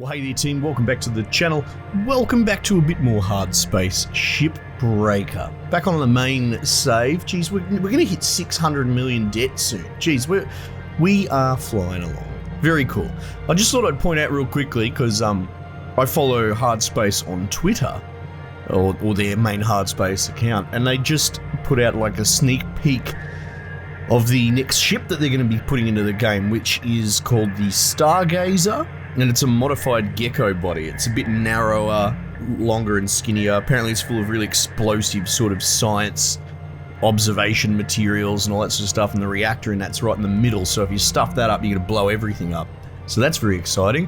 Well, hey there team, welcome back to the channel. Welcome back to a bit more Hardspace Shipbreaker. Back on the main save. Geez, we're going to hit 600 million debt soon. Geez, we are flying along. Very cool. I just thought I'd point out real quickly, because I follow Hardspace on Twitter, or their main Hardspace account, and they just put out like a sneak peek of the next ship that they're going to be putting into the game, which is called the Stargazer. And it's a modified gecko body. It's a bit narrower, longer and skinnier. Apparently it's full of really explosive sort of science observation materials and all that sort of stuff, and the reactor in that's right in the middle, so if you stuff that up you're going to blow everything up. So that's very exciting.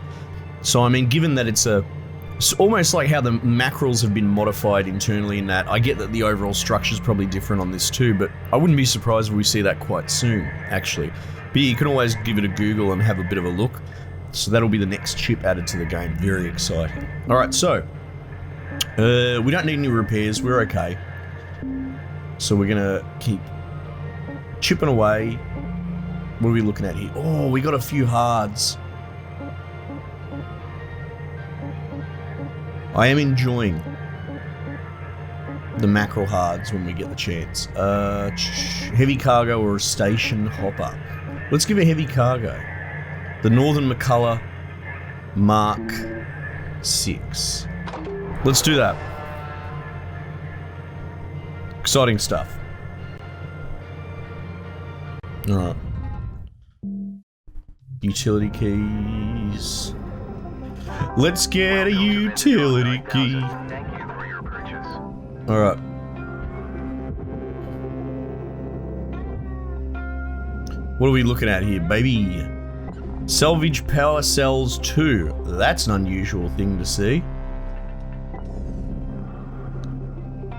So I mean, given that it's almost like how the mackerels have been modified internally in that, I get that the overall structure is probably different on this too, but I wouldn't be surprised if we see that quite soon, actually. But you can always give it a Google and have a bit of a look. So that'll be the next chip added to the game. Very exciting. Alright, so we don't need any repairs. We're okay. So we're gonna keep chipping away. What are we looking at here? Oh, we got a few hards. I am enjoying the mackerel hards when we get the chance. Heavy cargo or a station hopper. Let's give a heavy cargo. The Northern McCullough Mark 6. Let's do that. Exciting stuff. Alright. Utility keys. Let's get a utility key. Alright. What are we looking at here, baby? Salvage power cells 2. That's an unusual thing to see.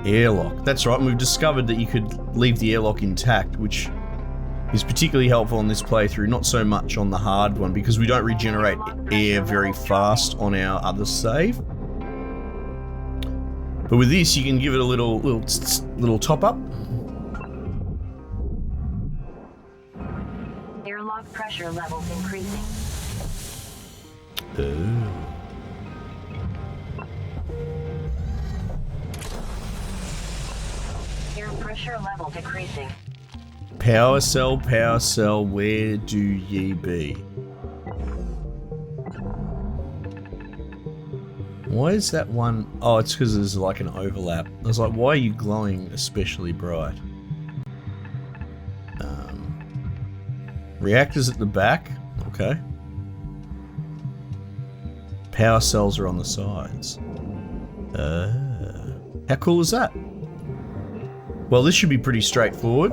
Airlock. That's right, and we've discovered that you could leave the airlock intact, which is particularly helpful on this playthrough, not so much on the hard one, because we don't regenerate air very fast on our other save. But with this, you can give it a little top up. Airlock pressure levels increasing. Air pressure level decreasing. Power cell, where do ye be? Why is that one? Oh, it's because there's like an overlap. I was like, why are you glowing especially bright? Reactors at the back. Okay. Power cells are on the sides. How cool is that? Well, this should be pretty straightforward.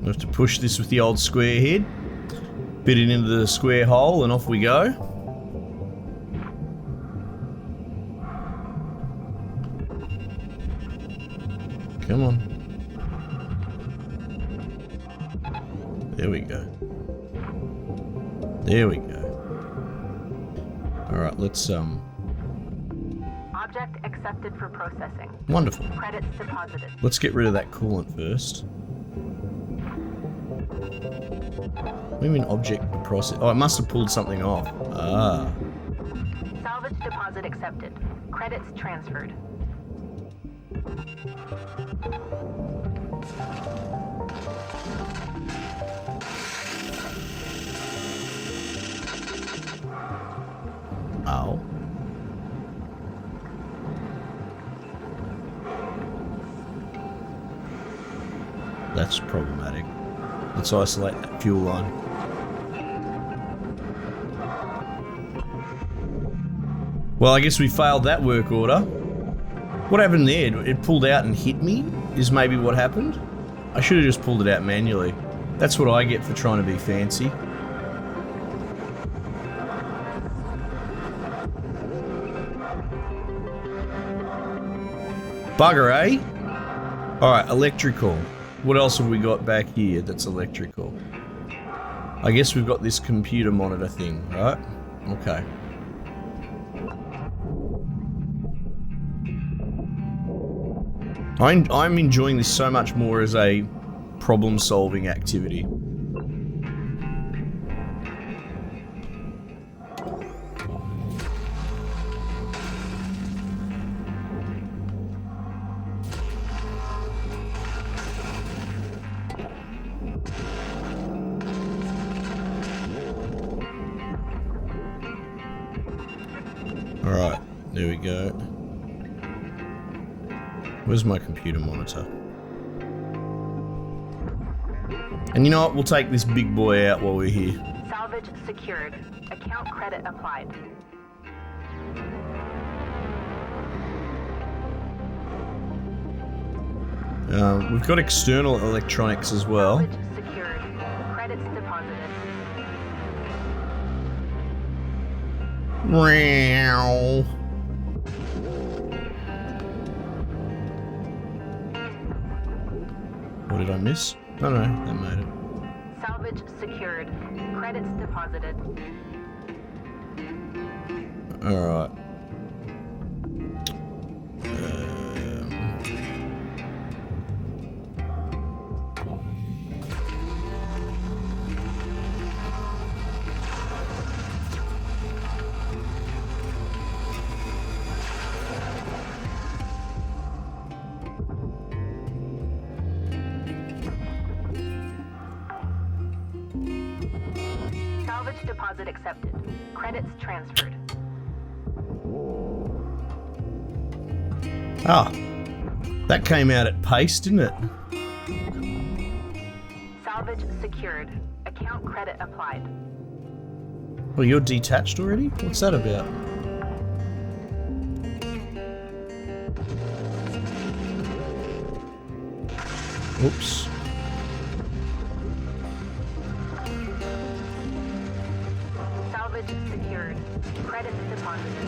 We have to push this with the old square head. Bit it into the square hole and off we go. Come on. There we go. There we go. Alright, let's Object accepted for processing. Wonderful. Credits deposited. Let's get rid of that coolant first. What do you mean object process? Oh, it must have pulled something off. Ah. Salvage deposit accepted. Credits transferred. Ow. That's problematic. Let's isolate that fuel line. Well, I guess we failed that work order. What happened there? It pulled out and hit me? Is maybe what happened? I should have just pulled it out manually. That's what I get for trying to be fancy. Bugger, eh? Alright, electrical. What else have we got back here that's electrical? I guess we've got this computer monitor thing, right? Okay. I'm enjoying this so much more as a problem-solving activity. Alright, there we go. Where's my computer monitor? And you know what? We'll take this big boy out while we're here. Salvage secured. Account credit applied. We've got external electronics as well. Salvage secured. Credits deposited. Meow. What did I miss? Oh no, that made it. Salvage secured. Credits deposited. Alright. Salvage deposit accepted. Credits transferred. Ah, that came out at pace, didn't it? Salvage secured. Account credit applied. Well, you're detached already? What's that about? Oops. Salvage secured. Credits deposited.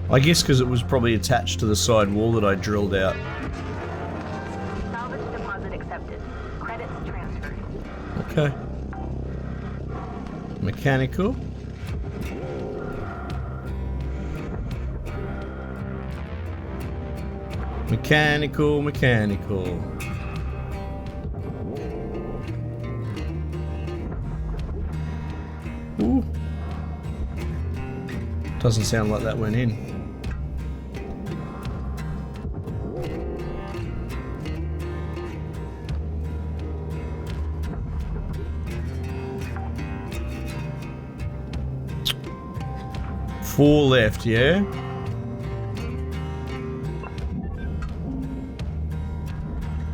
I guess because it was probably attached to the side wall that I drilled out. Salvage deposit accepted. Credits transferred. Okay. Mechanical. Mechanical. Ooh. Doesn't sound like that went in. Four left, yeah?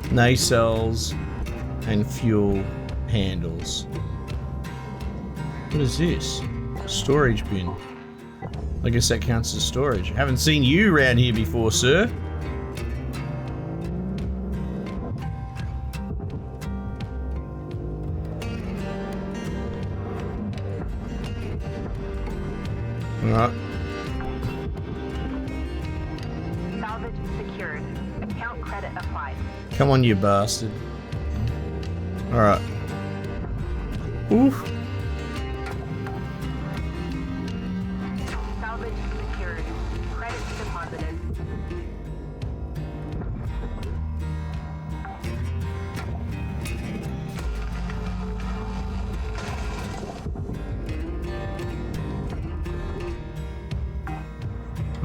Nacelles and fuel handles. What is this? Storage bin. I guess that counts as storage. Haven't seen you around here before, sir. Alright. Salvage secured. Account credit applied. Come on, you bastard. Alright. Oof. Salvage secured. Credits deposited.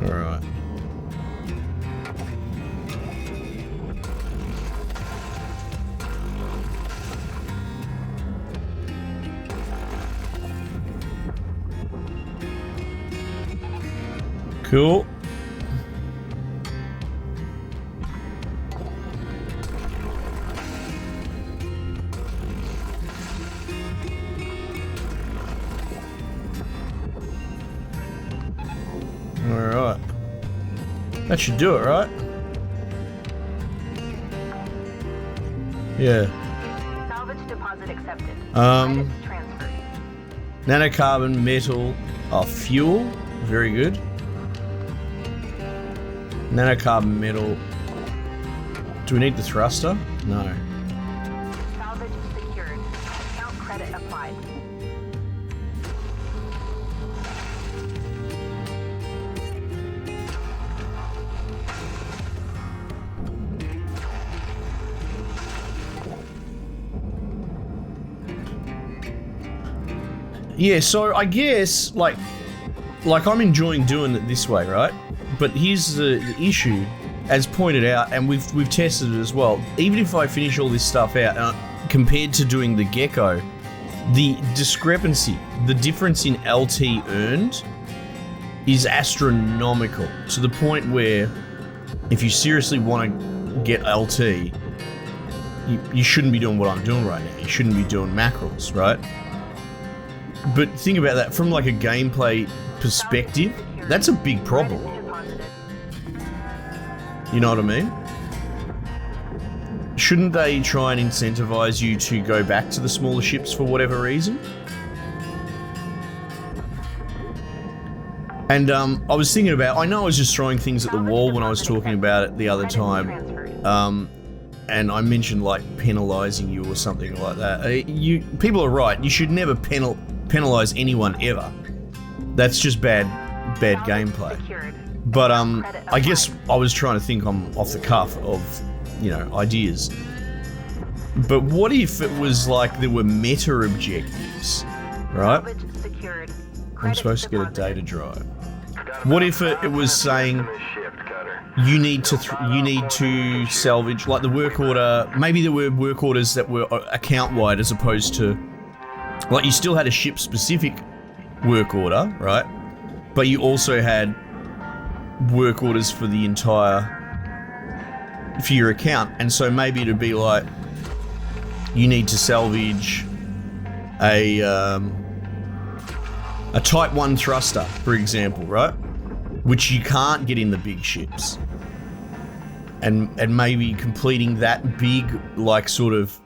Alright. Cool. Alright. That should do it, right? Yeah. Salvage deposit accepted. Um, Credits transferred. Nanocarbon, metal, fuel. Very good. Nanocarbon metal Do we need the thruster? No. Salvage secured. Account credit applied. Yeah, so I guess, like I'm enjoying doing it this way, right? But here's the issue, as pointed out, and we've tested it as well. Even if I finish all this stuff out, compared to doing the gecko, the discrepancy, the difference in LT earned is astronomical, to the point where if you seriously want to get LT, you shouldn't be doing what I'm doing right now. You shouldn't be doing mackerels, right? But think about that from like a gameplay perspective, that's a big problem. You know what I mean? Shouldn't they try and incentivize you to go back to the smaller ships for whatever reason? And I was thinking about, I know I was just throwing things at the wall when I was talking about it the other time, and I mentioned like penalizing you or something like that. People are right, you should never penalize anyone ever. That's just bad gameplay. But I guess I was trying to think off the cuff of, you know, ideas. But what if it was like there were meta objectives, right? I'm supposed to get a data drive. What if it was saying you need to salvage, like the work order, maybe there were work orders that were account wide as opposed to, like you still had a ship specific work order, right? But you also had work orders for the entire, for your account. And so maybe it'd be like, you need to salvage a Type 1 thruster, for example, right? Which you can't get in the big ships. And maybe completing that big, like, sort of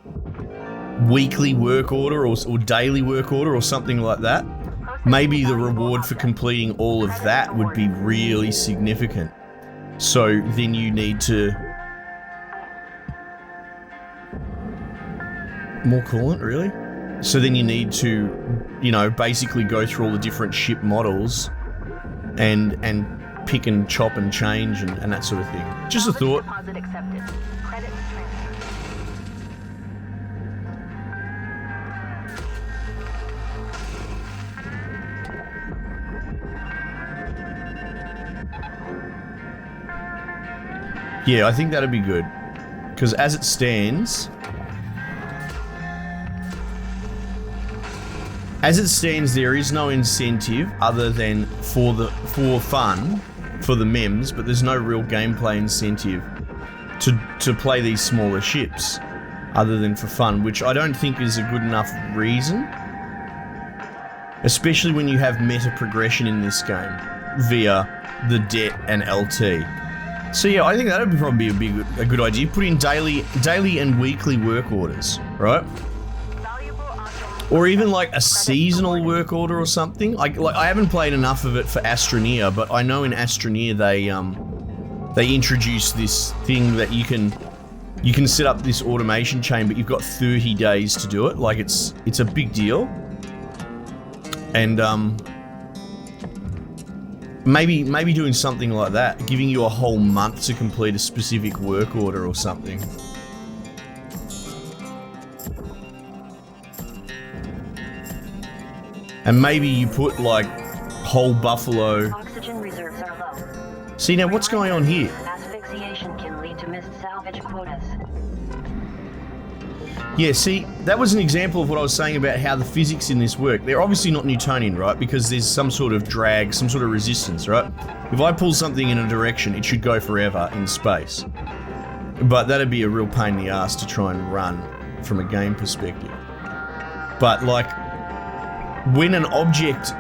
weekly work order or daily work order or something like that. Maybe the reward for completing all of that would be really significant. So then you need to... More coolant, really? So then you need to, you know, basically go through all the different ship models and pick and chop and change and that sort of thing. Just a thought. Deposit accepted. Credit transfer. Yeah, I think that'd be good. Because as it stands... As it stands, there is no incentive other than for fun, for the mems, but there's no real gameplay incentive to play these smaller ships, other than for fun, which I don't think is a good enough reason. Especially when you have meta progression in this game via the debt and LT. So yeah, I think that would probably be a good idea. Put in daily and weekly work orders, right? Or even like a seasonal work order or something. I haven't played enough of it for Astroneer, but I know in Astroneer they introduced this thing that you can set up this automation chain, but you've got 30 days to do it. Like it's a big deal. And maybe doing something like that, giving you a whole month to complete a specific work order or something. And maybe you put like whole buffalo. Oxygen reserves are low. See now what's going on here? Asphyxiation can lead to missed salvage quotas. Yeah, see, that was an example of what I was saying about how the physics in this work. They're obviously not Newtonian, right? Because there's some sort of drag, some sort of resistance, right? If I pull something in a direction, it should go forever in space. But that'd be a real pain in the ass to try and run from a game perspective. But like, when an object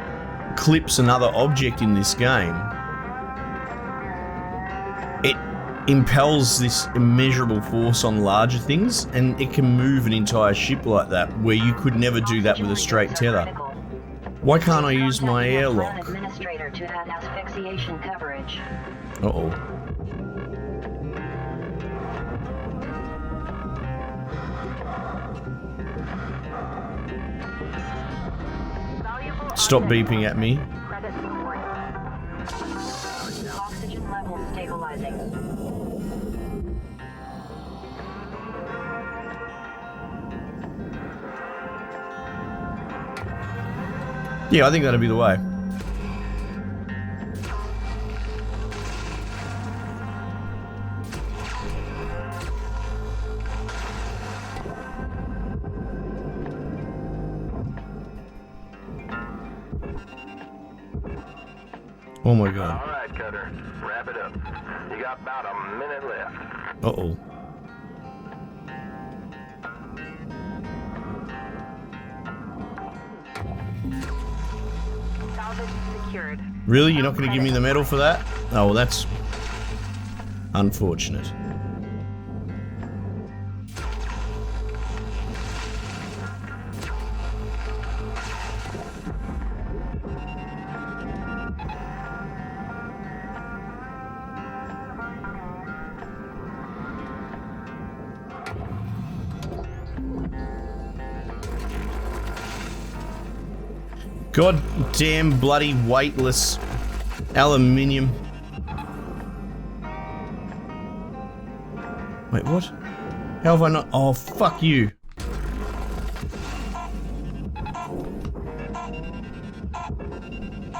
clips another object in this game, it impels this immeasurable force on larger things, and it can move an entire ship like that, where you could never do that with a straight tether. Why can't I use my airlock? Administrator to add asphyxiation coverage. Uh-oh. Stop beeping at me. Credit support. Oxygen levels stabilizing. Yeah, I think that'd be the way. Oh my god. All right, Cutter. Wrap it up. You got about a minute left. Uh-oh. Salvage secured. Really? You're not going to give me the medal for that? Oh, well, that's unfortunate. God damn bloody weightless aluminium. Wait, what? How have I not? Oh, fuck you.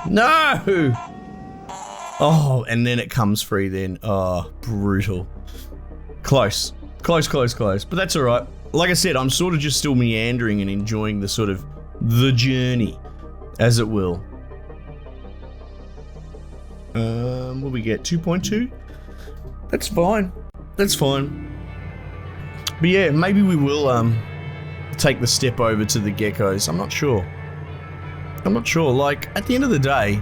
No! Oh, and then it comes free then. Oh, brutal. Close. Close, close, close. But that's alright. Like I said, I'm sort of just still meandering and enjoying the sort of the journey, as it will. What we get? 2.2? That's fine. That's fine. But yeah, maybe we will take the step over to the geckos. I'm not sure. I'm not sure. Like, at the end of the day,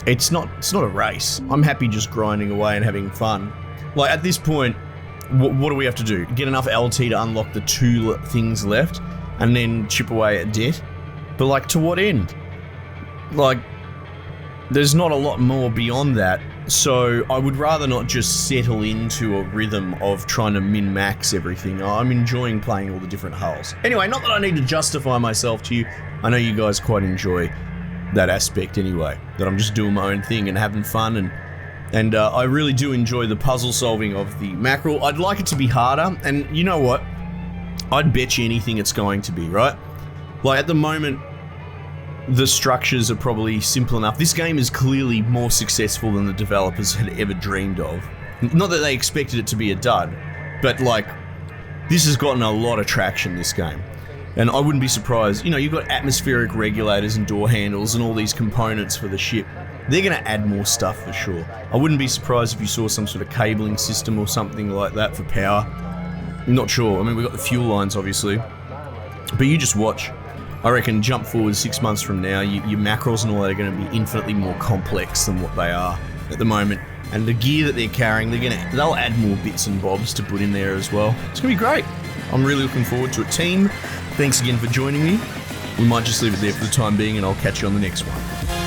it's not a race. I'm happy just grinding away and having fun. Like, at this point, what do we have to do? Get enough LT to unlock the 2 things left and then chip away at debt? But like, to what end? Like, there's not a lot more beyond that. So I would rather not just settle into a rhythm of trying to min-max everything. I'm enjoying playing all the different hulls. Anyway, not that I need to justify myself to you. I know you guys quite enjoy that aspect anyway. That I'm just doing my own thing and having fun, and I really do enjoy the puzzle solving of the mackerel. I'd like it to be harder, and you know what? I'd bet you anything it's going to be, right? Like, at the moment, the structures are probably simple enough. This game is clearly more successful than the developers had ever dreamed of. Not that they expected it to be a dud, but like, this has gotten a lot of traction, this game. And I wouldn't be surprised, you know, you've got atmospheric regulators and door handles and all these components for the ship. They're going to add more stuff for sure. I wouldn't be surprised if you saw some sort of cabling system or something like that for power. I'm not sure. I mean, we've got the fuel lines, obviously. But you just watch. I reckon jump forward 6 months from now, your mackerels and all that are going to be infinitely more complex than what they are at the moment. And the gear that they're carrying, they'll add more bits and bobs to put in there as well. It's going to be great. I'm really looking forward to it. Team, thanks again for joining me. We might just leave it there for the time being, and I'll catch you on the next one.